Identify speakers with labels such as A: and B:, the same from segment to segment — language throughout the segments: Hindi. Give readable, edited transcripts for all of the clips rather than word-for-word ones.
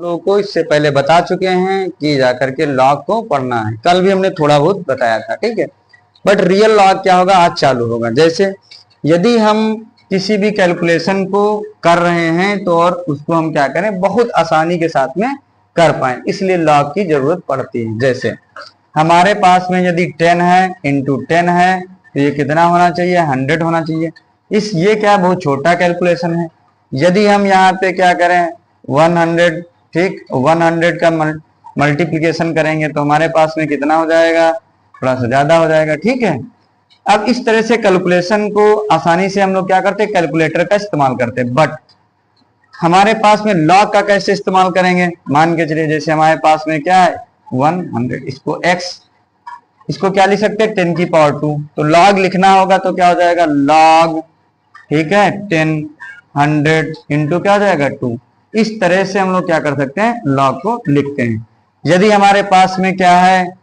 A: लोगों को इससे पहले बता चुके हैं कि जाकर के लॉग को पढ़ना है। कल भी हमने थोड़ा बहुत बताया था, ठीक है। बट रियल लॉग क्या होगा, आज चालू होगा। जैसे यदि हम किसी भी कैलकुलेशन को कर रहे हैं तो और उसको हम क्या करें, बहुत आसानी के साथ में कर पाए, इसलिए लॉग की जरूरत पड़ती है। जैसे हमारे पास में यदि 10 है इंटू 10 है तो ये कितना होना चाहिए, 100 होना चाहिए। ये क्या बहुत छोटा कैलकुलेशन है। यदि हम यहाँ पे क्या करें 100, ठीक, 100 का मल्टीप्लीकेशन करेंगे तो हमारे पास में कितना हो जाएगा, थोड़ा सा ज्यादा हो जाएगा, ठीक है। अब इस तरह से कैलकुलेशन को आसानी से हम लोग क्या करते हैं, कैलकुलेटर का इस्तेमाल करते हैं। बट हमारे पास में लॉग का कैसे इस्तेमाल करेंगे, मान के चलिए जैसे हमारे पास में क्या है 100, इसको x, इसको क्या लिख सकते हैं 10 की पावर 2, तो लॉग लिखना होगा तो क्या हो जाएगा लॉग, ठीक है, 10 100 इंटू क्या हो जाएगा 2। इस तरह से हम लोग क्या कर सकते हैं, लॉग को लिखते हैं। यदि हमारे पास में क्या है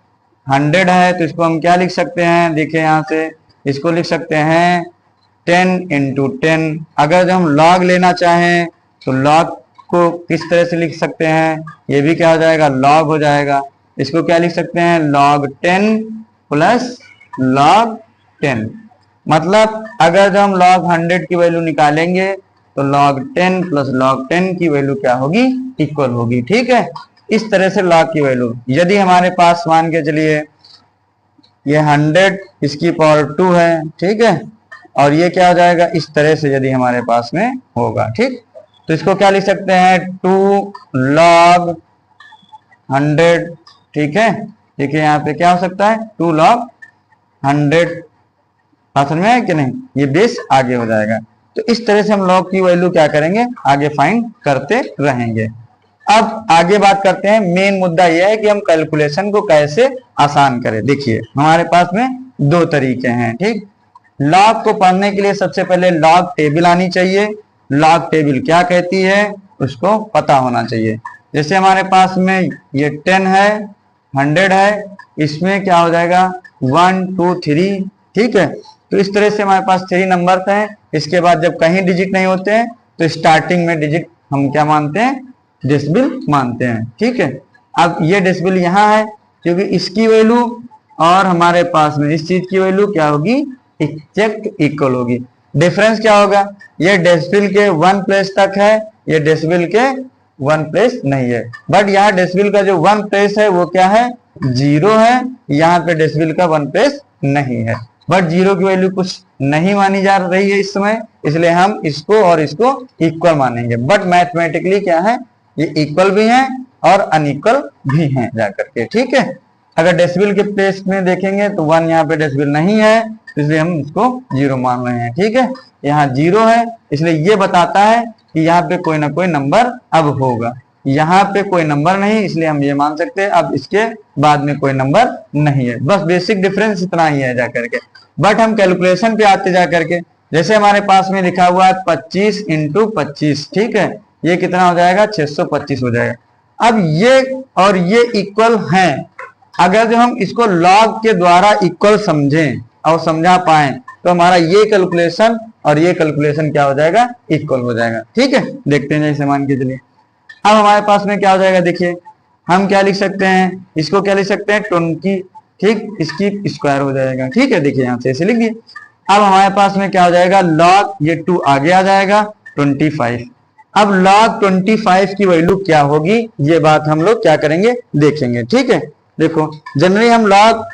A: 100 है तो इसको हम क्या लिख सकते हैं, देखिए यहां से इसको लिख सकते हैं 10 इंटू 10। अगर जो हम लॉग लेना चाहें तो लॉग को किस तरह से लिख सकते हैं, ये भी क्या हो जाएगा लॉग हो जाएगा। इसको क्या लिख सकते हैं, log 10 प्लस log 10। मतलब अगर जो हम log 100 की वैल्यू निकालेंगे तो log 10 प्लस log 10 की वैल्यू क्या होगी, इक्वल होगी, ठीक है। इस तरह से log की वैल्यू, यदि हमारे पास मान के चलिए ये 100 इसकी पावर 2 है, ठीक है, और ये क्या हो जाएगा इस तरह से यदि हमारे पास में होगा, ठीक, तो इसको क्या लिख सकते हैं 2 log 100, ठीक है। देखिए यहाँ पे क्या हो सकता है 2 log 100, असल में है कि नहीं, ये बेस आगे हो जाएगा। तो इस तरह से हम log की वैल्यू क्या करेंगे, आगे फाइंड करते रहेंगे। अब आगे बात करते हैं, मेन मुद्दा यह है कि हम कैलकुलेशन को कैसे आसान करें। देखिए हमारे पास में दो तरीके हैं, ठीक। लॉग को पढ़ने के लिए सबसे पहले लॉग टेबल आनी चाहिए। लॉग टेबल क्या कहती है उसको पता होना चाहिए। जैसे हमारे पास में ये 10 है, 100 है, इसमें क्या हो जाएगा 1 2 3, ठीक है। तो इस तरह से हमारे पास 3 नंबर हैं। इसके बाद जब कहीं डिजिट नहीं होते हैं तो स्टार्टिंग में डिजिट हम क्या मानते हैं, डेसिबल मानते हैं, ठीक है। अब ये डेसिबल यहाँ है क्योंकि इसकी वैल्यू और हमारे पास में इस चीज की वैल्यू क्या होगी, एग्जैक्ट इक्वल होगी। डिफरेंस क्या होगा, ये डेसिबल के 1 प्लेस तक है, ये डेसिबल के 1 प्लेस नहीं है। बट यहाँ डेसिबल का जो 1 प्लेस है वो क्या है 0 है, यहाँ पे डेसिबल का 1 प्लेस नहीं है। बट 0 की वैल्यू कुछ नहीं मानी जा रही है इस समय, इसलिए हम इसको और इसको इक्वल मानेंगे। बट मैथमेटिकली क्या है, ये इक्वल भी हैं और अनइक्वल भी हैं जाकर के, ठीक है। अगर डेसिबल के प्लेस में देखेंगे तो 1 यहाँ पे डेसिबल नहीं है, इसलिए हम इसको 0 मान रहे हैं, ठीक है। यहाँ 0 है इसलिए ये बताता है कि यहाँ पे कोई ना कोई नंबर अब होगा। यहाँ पे कोई नंबर नहीं, इसलिए हम ये मान सकते हैं अब इसके बाद में कोई नंबर नहीं है। बस बेसिक डिफरेंस इतना ही है जाकर के। बट हम कैलकुलेशन पे आते जाकर के, जैसे हमारे पास में लिखा हुआ है 25 इंटू 25, ठीक है, ये कितना हो जाएगा 625 हो जाएगा। अब ये और ये इक्वल हैं। अगर जो हम इसको लॉग के द्वारा इक्वल समझें और समझा पाए तो हमारा ये कैलकुलेशन और ये कैलकुलेशन क्या हो जाएगा, इक्वल हो जाएगा, ठीक है। देखते हैं जैसे मान के चलिए अब हमारे पास में क्या हो जाएगा, देखिए हम क्या लिख सकते हैं, इसको क्या लिख सकते हैं 20, ठीक, इसकी स्क्वायर हो जाएगा, ठीक है। देखिए यहाँ से ऐसे लिख दिए। अब हमारे पास में क्या हो जाएगा लॉग, ये 2 आगे आ जाएगा 25। अब log 25 की वैल्यू क्या होगी, ये बात हम लोग क्या करेंगे देखेंगे, ठीक है। देखो जनरली हम log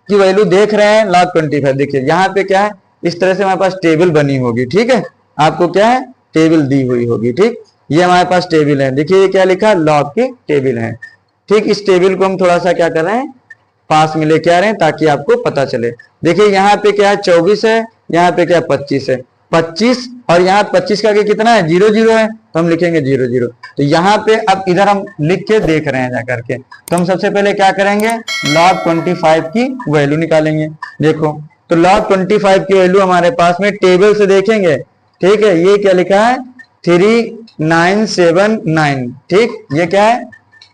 A: की वैल्यू देख रहे हैं log 25। देखिए यहाँ पे क्या है, इस तरह से हमारे पास टेबल बनी होगी, ठीक है। आपको क्या है टेबल दी हुई होगी, ठीक, ये हमारे पास टेबल है। देखिए ये क्या लिखा है, log की टेबल है, ठीक। इस टेबल को हम थोड़ा सा क्या कर रहे हैं, पास में लेके आ रहे हैं ताकि आपको पता चले। देखिए यहाँ पे क्या है 24 है, यहाँ पे क्या 25 है, 25 और यहाँ 25 का कितना है 0 0 है, तो हम लिखेंगे 0 0। तो यहाँ पे अब इधर हम लिख के देख रहे हैं जाकर के, तो हम सबसे पहले क्या करेंगे log 25 की वैल्यू निकालेंगे। देखो तो log 25 की वैल्यू हमारे पास में टेबल से देखेंगे, ठीक है। ये क्या लिखा है 3979, ठीक, ये क्या है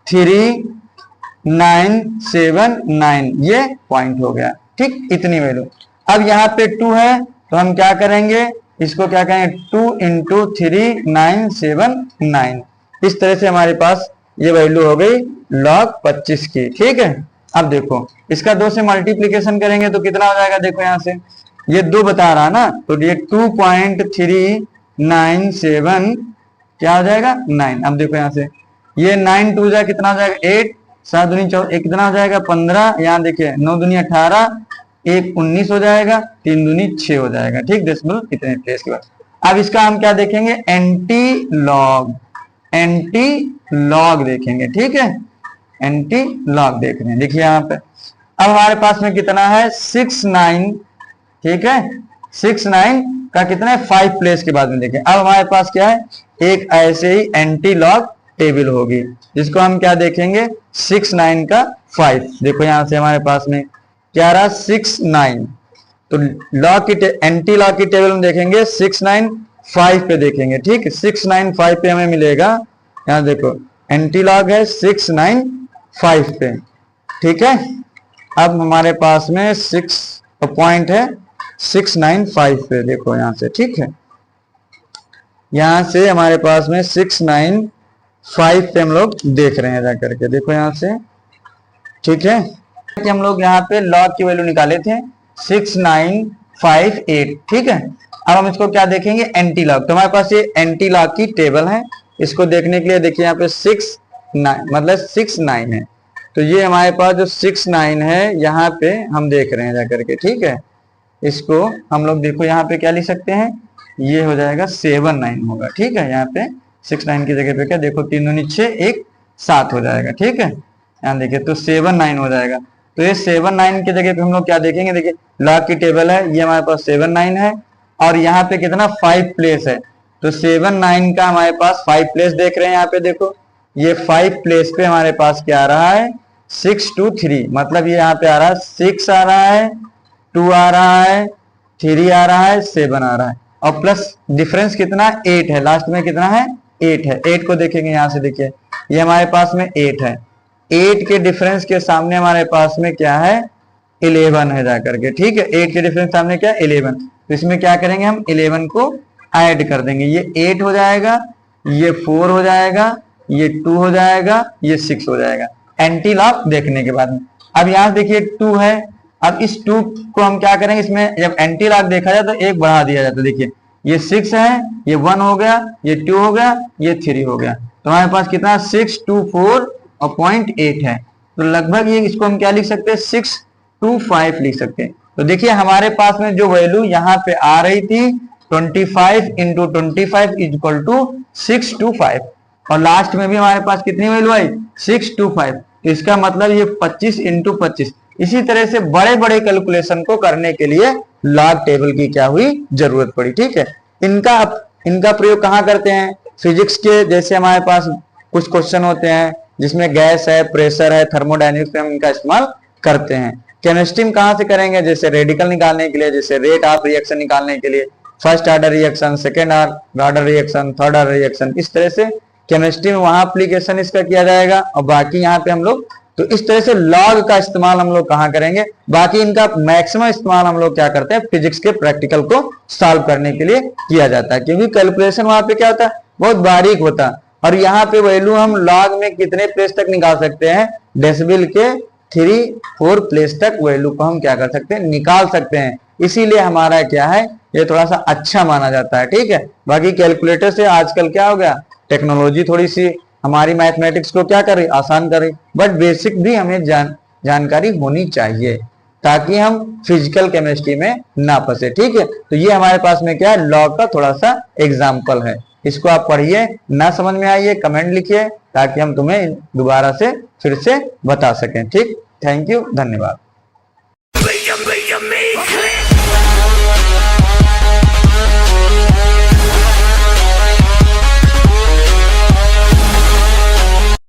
A: 3979, ये पॉइंट हो गया, ठीक, इतनी वैल्यू। अब यहाँ पे 2 है तो हम क्या करेंगे, इसको क्या कहेंगे 2 इंटू 3979। इस तरह से हमारे पास ये वैल्यू हो गई log 25 की। ठीक है, अब देखो इसका 2 से मल्टीप्लीकेशन करेंगे तो कितना हो जाएगा, देखो यहां से ये 2 बता रहा ना, तो ये 2.397 क्या हो जाएगा 9। अब देखो यहां से ये 9 2 जा कितना हो जाएगा 8, 7 दूनी 14, एक कितना हो जाएगा 15, यहाँ देखिए 9 दूनी 18, 1 19 हो जाएगा, 3 दूनी 6 हो जाएगा। ठीक, डेसिमल इतने प्लेस के बाद अब इसका हम क्या देखेंगे, एंटी लॉग देखेंगे। ठीक है, एंटी लॉग देख रहे हैं, देखिए यहाँ पे अब हमारे पास में कितना है 69। ठीक है, 69 का कितना है 5 प्लेस के बाद में देखें। अब हमारे पास क्या है, एक ऐसे ही एंटी लॉग टेबल होगी जिसको हम क्या देखेंगे 69 का 5। देखो यहां से हमारे पास में क्या रहा 69, तो लॉग की एंटी लॉग की टेबल में देखेंगे 69 5 पे देखेंगे। ठीक, 69 5 पे हमें मिलेगा, यहाँ देखो एंटी लॉग है 69 5 पे। ठीक है, अब हमारे पास में 6 पॉइंट है 695 पे, देखो यहां से। ठीक है, यहां से हमारे पास में 695 पे हम लोग देख रहे हैं जाकर के, देखो यहां से। ठीक है, कि हम लोग यहाँ पे लॉग की वैल्यू निकाले थे 6958। ठीक है, अब हम इसको क्या देखेंगे एंटी लॉग, तो हमारे पास ये एंटी लॉग की टेबल है। इसको देखने के लिए देखिए यहाँ पे 69 मतलब 69 है, तो ये हमारे पास जो 69 है यहाँ पे हम देख रहे हैं जाकर के। ठीक है, इसको हम लोग देखो यहाँ पे क्या लिख सकते हैं, ये हो जाएगा 79 होगा। ठीक है, यहाँ पे 69 की जगह पे क्या देखो 3 दूनी 6 1 7 हो जाएगा। ठीक है, यहाँ देखिए तो 79 हो जाएगा, तो ये 79 की जगह पे हम लोग क्या देखेंगे, देखिए लॉग की टेबल है, ये हमारे पास 79 है और यहाँ पे कितना 5 प्लेस है, तो 79 का हमारे पास 5 प्लेस देख रहे हैं। यहाँ पे देखो ये 5 प्लेस पे हमारे पास क्या आ रहा है 623, मतलब ये यहाँ पे आ रहा है 6 आ रहा है, 2 आ रहा है, 3 आ रहा है, 7 आ रहा है और प्लस डिफरेंस कितना 8 है, लास्ट में कितना है 8 है। 8 को देखेंगे यहाँ से, देखिए ये हमारे पास में 8 है, 8 के डिफरेंस के सामने हमारे पास में क्या है 11 है जाकर के। ठीक है, 8 के डिफरेंस सामने क्या 11, तो इसमें क्या करेंगे हम 11 को ऐड कर देंगे, ये 8 हो जाएगा, ये 4 हो जाएगा, ये 2 हो जाएगा, ये 6 हो जाएगा एंटी लॉग देखने के बाद में। अब यहाँ देखिए 2 है, अब इस 2 को हम क्या करेंगे, इसमें जब एंटी लॉग देखा जाए तो एक बढ़ा दिया जाता है। देखिए ये 6 है, ये 1 हो गया, ये 2 हो गया, ये 3 हो गया, तो हमारे पास कितना 624 और 0.8 है, तो लगभग ये इसको हम क्या लिख सकते हैं 625 लिख सकते हैं। तो देखिए हमारे पास में जो वैल्यू यहाँ पे आ रही थी 25 इंटू 25 इज इक्वल टू 625 और लास्ट में भी हमारे पास कितनी वैल्यू आई 625, तो इसका मतलब ये 25 इंटू 25। इसी तरह से बड़े बड़े कैलकुलेशन को करने के लिए लॉग टेबल की क्या हुई जरूरत पड़ी। ठीक है, इनका प्रयोग कहाँ करते हैं, फिजिक्स के जैसे हमारे पास कुछ क्वेश्चन होते हैं जिसमें गैस है, प्रेशर है, थर्मोडायनेमिक्स में हम इनका इस्तेमाल करते हैं। केमिस्ट्री में कहाँ से करेंगे, जैसे रेडिकल निकालने के लिए, जैसे रेट ऑफ रिएक्शन निकालने के लिए, first order reaction, second order reaction, third order reaction, इस तरह से केमिस्ट्री में वहां एप्लीकेशन इसका किया जाएगा। और बाकी यहाँ पे हम लोग तो इस तरह से लॉग का इस्तेमाल हम लोग कहाँ करेंगे, बाकी इनका मैक्सिमम इस्तेमाल हम लोग क्या करते हैं फिजिक्स के प्रैक्टिकल को सॉल्व करने के लिए किया जाता है, क्योंकि कैलकुलेशन वहां पे क्या होता है बहुत बारीक होता है। और यहाँ पे वैल्यू हम लॉग में कितने प्लेस तक निकाल सकते हैं, डेसिबल के 3-4 प्लेस तक वैल्यू को हम क्या कर सकते हैं निकाल सकते हैं, इसीलिए हमारा क्या है ये थोड़ा सा अच्छा माना जाता है। ठीक है, बाकी कैलकुलेटर से आजकल क्या हो गया टेक्नोलॉजी थोड़ी सी हमारी मैथमेटिक्स को क्या करे आसान करे, बट बेसिक भी हमें जानकारी होनी चाहिए ताकि हम फिजिकल केमिस्ट्री में ना फंसे। ठीक है, तो ये हमारे पास में क्या है लॉग का थोड़ा सा एग्जाम्पल है, इसको आप पढ़िए, ना समझ में आइए कमेंट लिखिए ताकि हम तुम्हें दोबारा से फिर से बता सकें। ठीक, थैंक यू, धन्यवाद।